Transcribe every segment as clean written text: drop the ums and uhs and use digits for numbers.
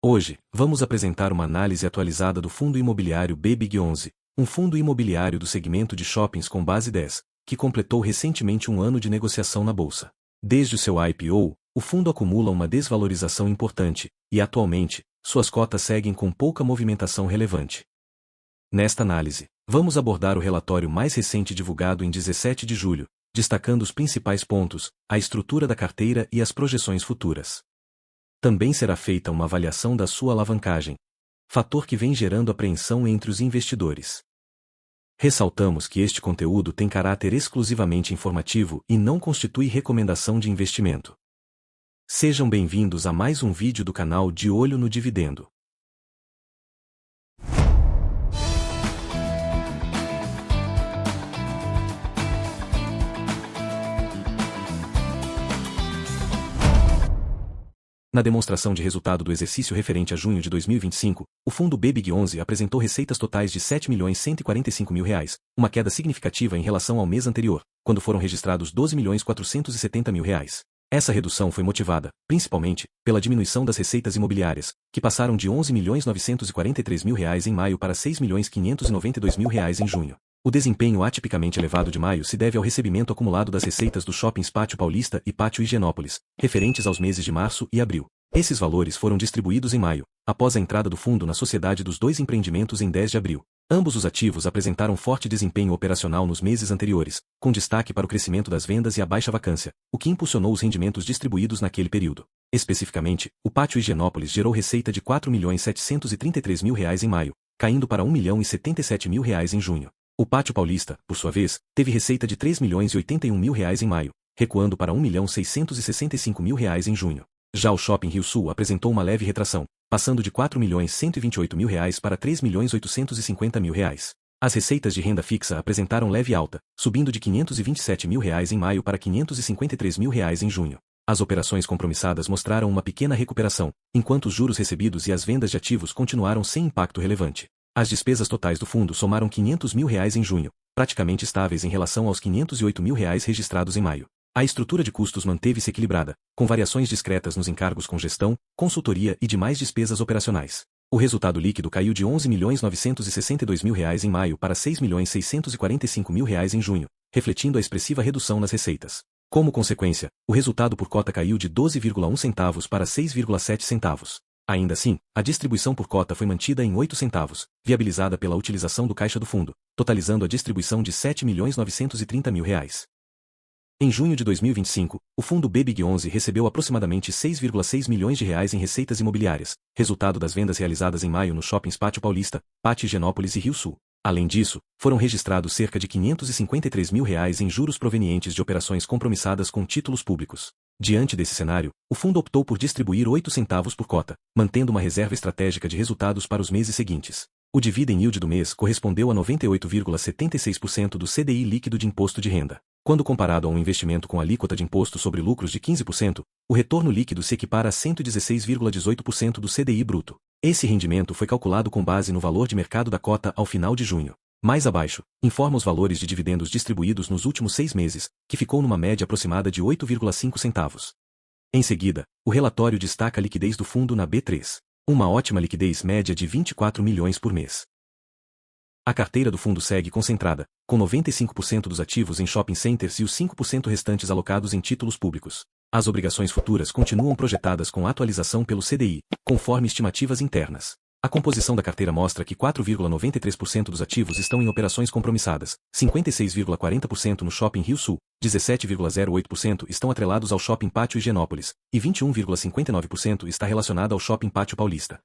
Hoje, vamos apresentar uma análise atualizada do fundo imobiliário BBIG11, um fundo imobiliário do segmento de shoppings com base 10, que completou recentemente um ano de negociação na bolsa. Desde o seu IPO, o fundo acumula uma desvalorização importante, e atualmente, suas cotas seguem com pouca movimentação relevante. Nesta análise, vamos abordar o relatório mais recente divulgado em 17 de julho, destacando os principais pontos, a estrutura da carteira e as projeções futuras. Também será feita uma avaliação da sua alavancagem, fator que vem gerando apreensão entre os investidores. Ressaltamos que este conteúdo tem caráter exclusivamente informativo e não constitui recomendação de investimento. Sejam bem-vindos a mais um vídeo do canal De Olho no Dividendo. Na demonstração de resultado do exercício referente a junho de 2025, o fundo BBIG11 apresentou receitas totais de R$ 7.145.000, uma queda significativa em relação ao mês anterior, quando foram registrados R$ 12.470.000. Essa redução foi motivada, principalmente, pela diminuição das receitas imobiliárias, que passaram de R$ 11.943.000 em maio para R$ 6.592.000 em junho. O desempenho atipicamente elevado de maio se deve ao recebimento acumulado das receitas dos shoppings Pátio Paulista e Pátio Higienópolis, referentes aos meses de março e abril. Esses valores foram distribuídos em maio, após a entrada do fundo na sociedade dos dois empreendimentos em 10 de abril. Ambos os ativos apresentaram forte desempenho operacional nos meses anteriores, com destaque para o crescimento das vendas e a baixa vacância, o que impulsionou os rendimentos distribuídos naquele período. Especificamente, o Pátio Higienópolis gerou receita de R$ 4.733.000 em maio, caindo para R$ 1.077.000 em junho. O Pátio Paulista, por sua vez, teve receita de R$ 3.081.000 em maio, recuando para R$ 1.665.000 em junho. Já o Shopping Rio Sul apresentou uma leve retração, passando de R$ 4.128.000 para R$ 3.850.000. As receitas de renda fixa apresentaram leve alta, subindo de R$ 527.000 em maio para R$ 553.000 em junho. As operações compromissadas mostraram uma pequena recuperação, enquanto os juros recebidos e as vendas de ativos continuaram sem impacto relevante. As despesas totais do fundo somaram R$ 500.000 em junho, praticamente estáveis em relação aos R$ 508.000 registrados em maio. A estrutura de custos manteve-se equilibrada, com variações discretas nos encargos com gestão, consultoria e demais despesas operacionais. O resultado líquido caiu de R$ 11.962.000 em maio para R$ 6.645.000 em junho, refletindo a expressiva redução nas receitas. Como consequência, o resultado por cota caiu de 12,1 centavos para 6,7 centavos. Ainda assim, a distribuição por cota foi mantida em 8 centavos, viabilizada pela utilização do caixa do fundo, totalizando a distribuição de R$ 7.930.000. Em junho de 2025, o fundo BBIG11 recebeu aproximadamente R$ 6,6 milhões em receitas imobiliárias, resultado das vendas realizadas em maio nos shoppings Pátio Paulista, Pátio Higienópolis e Rio Sul. Além disso, foram registrados cerca de R$ 553.000 em juros provenientes de operações compromissadas com títulos públicos. Diante desse cenário, o fundo optou por distribuir 8 centavos por cota, mantendo uma reserva estratégica de resultados para os meses seguintes. O dividend yield do mês correspondeu a 98,76% do CDI líquido de imposto de renda. Quando comparado a um investimento com alíquota de imposto sobre lucros de 15%, o retorno líquido se equipara a 116,18% do CDI bruto. Esse rendimento foi calculado com base no valor de mercado da cota ao final de junho. Mais abaixo, informa os valores de dividendos distribuídos nos últimos 6 meses, que ficou numa média aproximada de 8,5 centavos. Em seguida, o relatório destaca a liquidez do fundo na B3. Uma ótima liquidez média de 24 milhões por mês. A carteira do fundo segue concentrada, com 95% dos ativos em shopping centers e os 5% restantes alocados em títulos públicos. As obrigações futuras continuam projetadas com atualização pelo CDI, conforme estimativas internas. A composição da carteira mostra que 4,93% dos ativos estão em operações compromissadas, 56,40% no Shopping Rio Sul, 17,08% estão atrelados ao Shopping Pátio Higienópolis, e 21,59% está relacionada ao Shopping Pátio Paulista.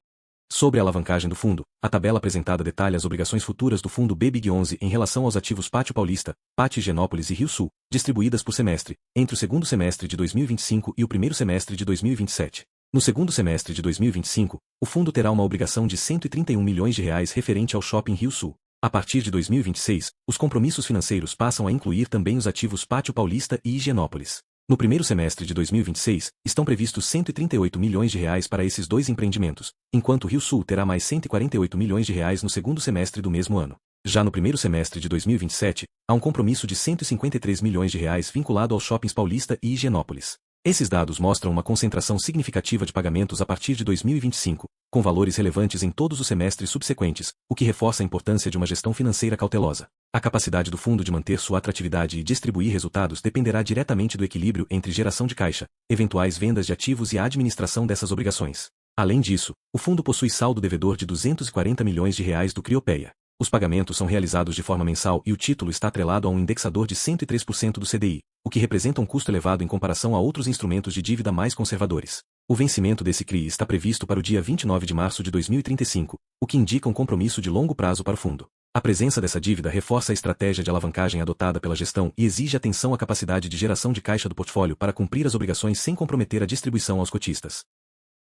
Sobre a alavancagem do fundo, a tabela apresentada detalha as obrigações futuras do fundo BBIG11 em relação aos ativos Pátio Paulista, Pátio Higienópolis e Rio Sul, distribuídas por semestre, entre o segundo semestre de 2025 e o primeiro semestre de 2027. No segundo semestre de 2025, o fundo terá uma obrigação de R$ 131 milhões referente ao Shopping Rio Sul. A partir de 2026, os compromissos financeiros passam a incluir também os ativos Pátio Paulista e Higienópolis. No primeiro semestre de 2026, estão previstos R$ 138 milhões para esses dois empreendimentos, enquanto o Rio Sul terá mais R$ 148 milhões no segundo semestre do mesmo ano. Já no primeiro semestre de 2027, há um compromisso de R$ 153 milhões vinculado aos shoppings Paulista e Higienópolis. Esses dados mostram uma concentração significativa de pagamentos a partir de 2025, com valores relevantes em todos os semestres subsequentes, o que reforça a importância de uma gestão financeira cautelosa. A capacidade do fundo de manter sua atratividade e distribuir resultados dependerá diretamente do equilíbrio entre geração de caixa, eventuais vendas de ativos e a administração dessas obrigações. Além disso, o fundo possui saldo devedor de R$ 240 milhões do Criopeia. Os pagamentos são realizados de forma mensal e o título está atrelado a um indexador de 103% do CDI, o que representa um custo elevado em comparação a outros instrumentos de dívida mais conservadores. O vencimento desse CRI está previsto para o dia 29 de março de 2035, o que indica um compromisso de longo prazo para o fundo. A presença dessa dívida reforça a estratégia de alavancagem adotada pela gestão e exige atenção à capacidade de geração de caixa do portfólio para cumprir as obrigações sem comprometer a distribuição aos cotistas.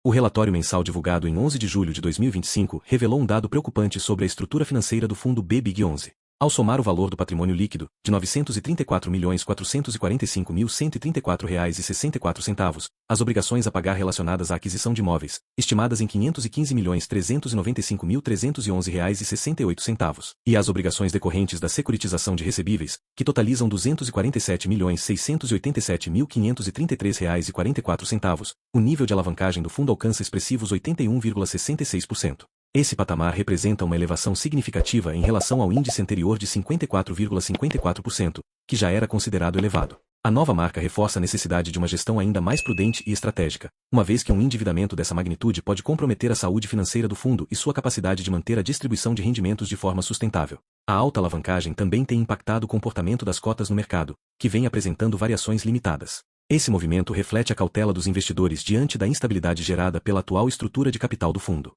O relatório mensal divulgado em 11 de julho de 2025 revelou um dado preocupante sobre a estrutura financeira do fundo BBIG11. Ao somar o valor do patrimônio líquido, de R$ 934.445.134,64, as obrigações a pagar relacionadas à aquisição de imóveis, estimadas em R$ 515.395.311,68, e as obrigações decorrentes da securitização de recebíveis, que totalizam R$ 247.687.533,44, o nível de alavancagem do fundo alcança expressivos 81,66%. Esse patamar representa uma elevação significativa em relação ao índice anterior de 54,54%, que já era considerado elevado. A nova marca reforça a necessidade de uma gestão ainda mais prudente e estratégica, uma vez que um endividamento dessa magnitude pode comprometer a saúde financeira do fundo e sua capacidade de manter a distribuição de rendimentos de forma sustentável. A alta alavancagem também tem impactado o comportamento das cotas no mercado, que vem apresentando variações limitadas. Esse movimento reflete a cautela dos investidores diante da instabilidade gerada pela atual estrutura de capital do fundo.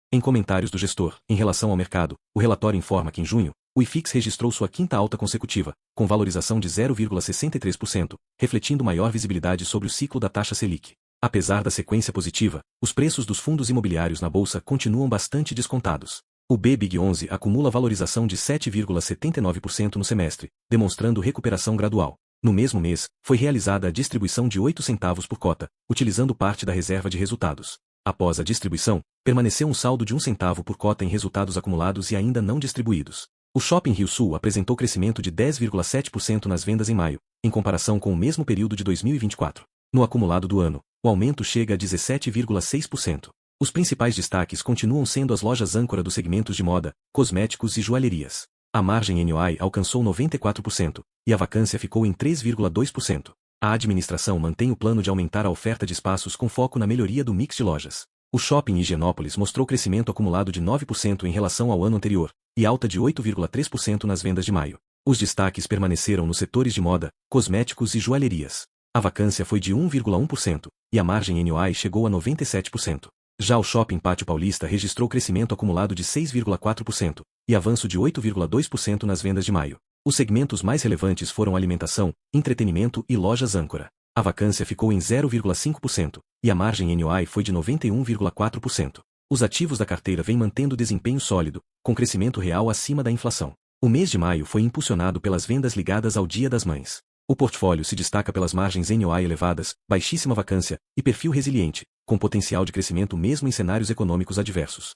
Em comentários do gestor, em relação ao mercado, o relatório informa que em junho, o IFIX registrou sua quinta alta consecutiva, com valorização de 0,63%, refletindo maior visibilidade sobre o ciclo da taxa Selic. Apesar da sequência positiva, os preços dos fundos imobiliários na bolsa continuam bastante descontados. O BBIG11 acumula valorização de 7,79% no semestre, demonstrando recuperação gradual. No mesmo mês, foi realizada a distribuição de 8 centavos por cota, utilizando parte da reserva de resultados. Após a distribuição, permaneceu um saldo de 1 centavo por cota em resultados acumulados e ainda não distribuídos. O Shopping RioSul apresentou crescimento de 10,7% nas vendas em maio, em comparação com o mesmo período de 2024. No acumulado do ano, o aumento chega a 17,6%. Os principais destaques continuam sendo as lojas âncora dos segmentos de moda, cosméticos e joalherias. A margem NOI alcançou 94%, e a vacância ficou em 3,2%. A administração mantém o plano de aumentar a oferta de espaços com foco na melhoria do mix de lojas. O Shopping Higienópolis mostrou crescimento acumulado de 9% em relação ao ano anterior, e alta de 8,3% nas vendas de maio. Os destaques permaneceram nos setores de moda, cosméticos e joalherias. A vacância foi de 1,1%, e a margem NOI chegou a 97%. Já o Shopping Pátio Paulista registrou crescimento acumulado de 6,4%, e avanço de 8,2% nas vendas de maio. Os segmentos mais relevantes foram alimentação, entretenimento e lojas âncora. A vacância ficou em 0,5%, e a margem NOI foi de 91,4%. Os ativos da carteira vêm mantendo desempenho sólido, com crescimento real acima da inflação. O mês de maio foi impulsionado pelas vendas ligadas ao Dia das Mães. O portfólio se destaca pelas margens NOI elevadas, baixíssima vacância e perfil resiliente, com potencial de crescimento mesmo em cenários econômicos adversos.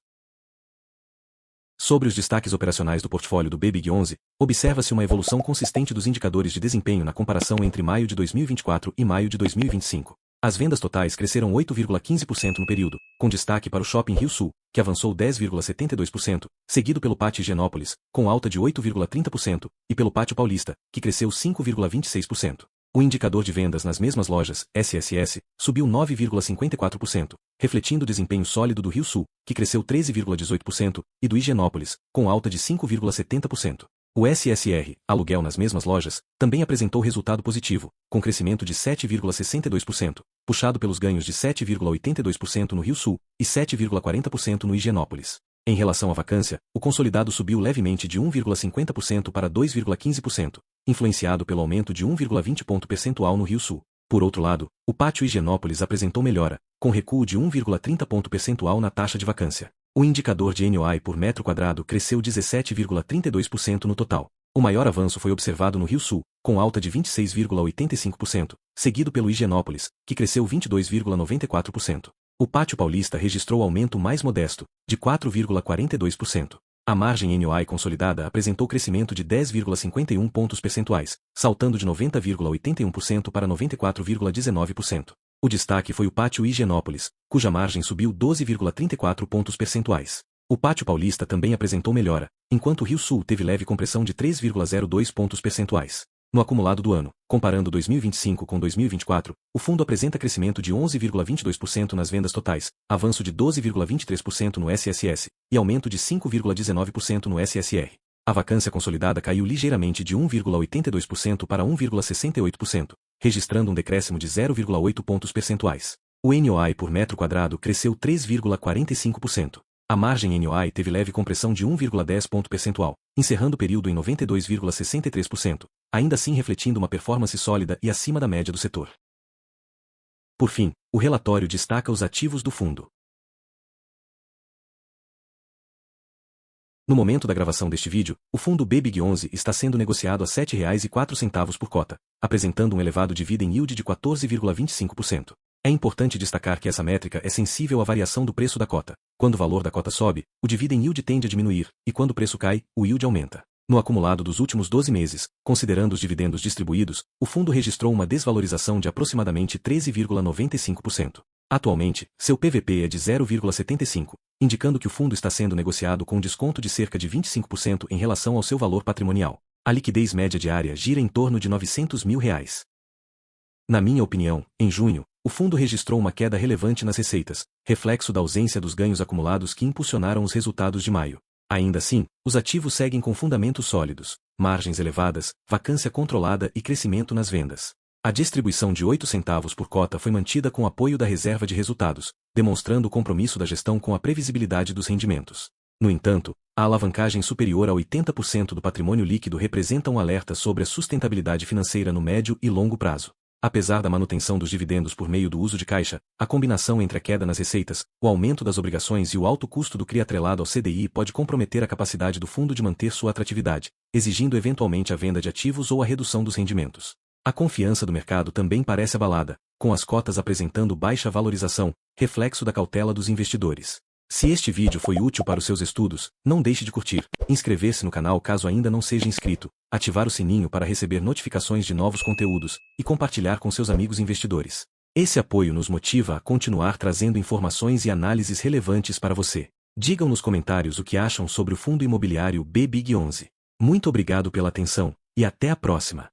Sobre os destaques operacionais do portfólio do BBIG11, observa-se uma evolução consistente dos indicadores de desempenho na comparação entre maio de 2024 e maio de 2025. As vendas totais cresceram 8,15% no período, com destaque para o Shopping RioSul, que avançou 10,72%, seguido pelo Pátio Higienópolis, com alta de 8,30%, e pelo Pátio Paulista, que cresceu 5,26%. O indicador de vendas nas mesmas lojas, SSS, subiu 9,54%, refletindo o desempenho sólido do RioSul, que cresceu 13,18%, e do Higienópolis, com alta de 5,70%. O SSR, aluguel nas mesmas lojas, também apresentou resultado positivo, com crescimento de 7,62%, puxado pelos ganhos de 7,82% no RioSul e 7,40% no Higienópolis. Em relação à vacância, o consolidado subiu levemente de 1,50% para 2,15%, influenciado pelo aumento de 1,20 ponto percentual no RioSul. Por outro lado, o Pátio Higienópolis apresentou melhora, com recuo de 1,30 ponto percentual na taxa de vacância. O indicador de NOI por metro quadrado cresceu 17,32% no total. O maior avanço foi observado no RioSul, com alta de 26,85%, seguido pelo Higienópolis, que cresceu 22,94%. O Pátio Paulista registrou aumento mais modesto, de 4,42%. A margem NOI consolidada apresentou crescimento de 10,51 pontos percentuais, saltando de 90,81% para 94,19%. O destaque foi o Pátio Higienópolis, cuja margem subiu 12,34 pontos percentuais. O Pátio Paulista também apresentou melhora, enquanto o Rio Sul teve leve compressão de 3,02 pontos percentuais. No acumulado do ano, comparando 2025 com 2024, o fundo apresenta crescimento de 11,22% nas vendas totais, avanço de 12,23% no SSS e aumento de 5,19% no SSR. A vacância consolidada caiu ligeiramente de 1,82% para 1,68%, registrando um decréscimo de 0,8 pontos percentuais. O NOI por metro quadrado cresceu 3,45%. A margem NOI teve leve compressão de 1,10 ponto percentual, encerrando o período em 92,63%, ainda assim refletindo uma performance sólida e acima da média do setor. Por fim, o relatório destaca os ativos do fundo. No momento da gravação deste vídeo, o fundo BBIG11 está sendo negociado a R$ 7,04 por cota, apresentando um elevado dividend yield de 14,25%. É importante destacar que essa métrica é sensível à variação do preço da cota. Quando o valor da cota sobe, o dividend yield tende a diminuir, e quando o preço cai, o yield aumenta. No acumulado dos últimos 12 meses, considerando os dividendos distribuídos, o fundo registrou uma desvalorização de aproximadamente 13,95%. Atualmente, seu PVP é de 0,75, indicando que o fundo está sendo negociado com um desconto de cerca de 25% em relação ao seu valor patrimonial. A liquidez média diária gira em torno de R$ 900 mil. Na minha opinião, em junho, o fundo registrou uma queda relevante nas receitas, reflexo da ausência dos ganhos acumulados que impulsionaram os resultados de maio. Ainda assim, os ativos seguem com fundamentos sólidos, margens elevadas, vacância controlada e crescimento nas vendas. A distribuição de 8 centavos por cota foi mantida com apoio da reserva de resultados, demonstrando o compromisso da gestão com a previsibilidade dos rendimentos. No entanto, a alavancagem superior a 80% do patrimônio líquido representa um alerta sobre a sustentabilidade financeira no médio e longo prazo. Apesar da manutenção dos dividendos por meio do uso de caixa, a combinação entre a queda nas receitas, o aumento das obrigações e o alto custo do CRI atrelado ao CDI pode comprometer a capacidade do fundo de manter sua atratividade, exigindo eventualmente a venda de ativos ou a redução dos rendimentos. A confiança do mercado também parece abalada, com as cotas apresentando baixa valorização, reflexo da cautela dos investidores. Se este vídeo foi útil para os seus estudos, não deixe de curtir, inscrever-se no canal caso ainda não seja inscrito, ativar o sininho para receber notificações de novos conteúdos e compartilhar com seus amigos investidores. Esse apoio nos motiva a continuar trazendo informações e análises relevantes para você. Digam nos comentários o que acham sobre o fundo imobiliário BBIG11. Muito obrigado pela atenção e até a próxima.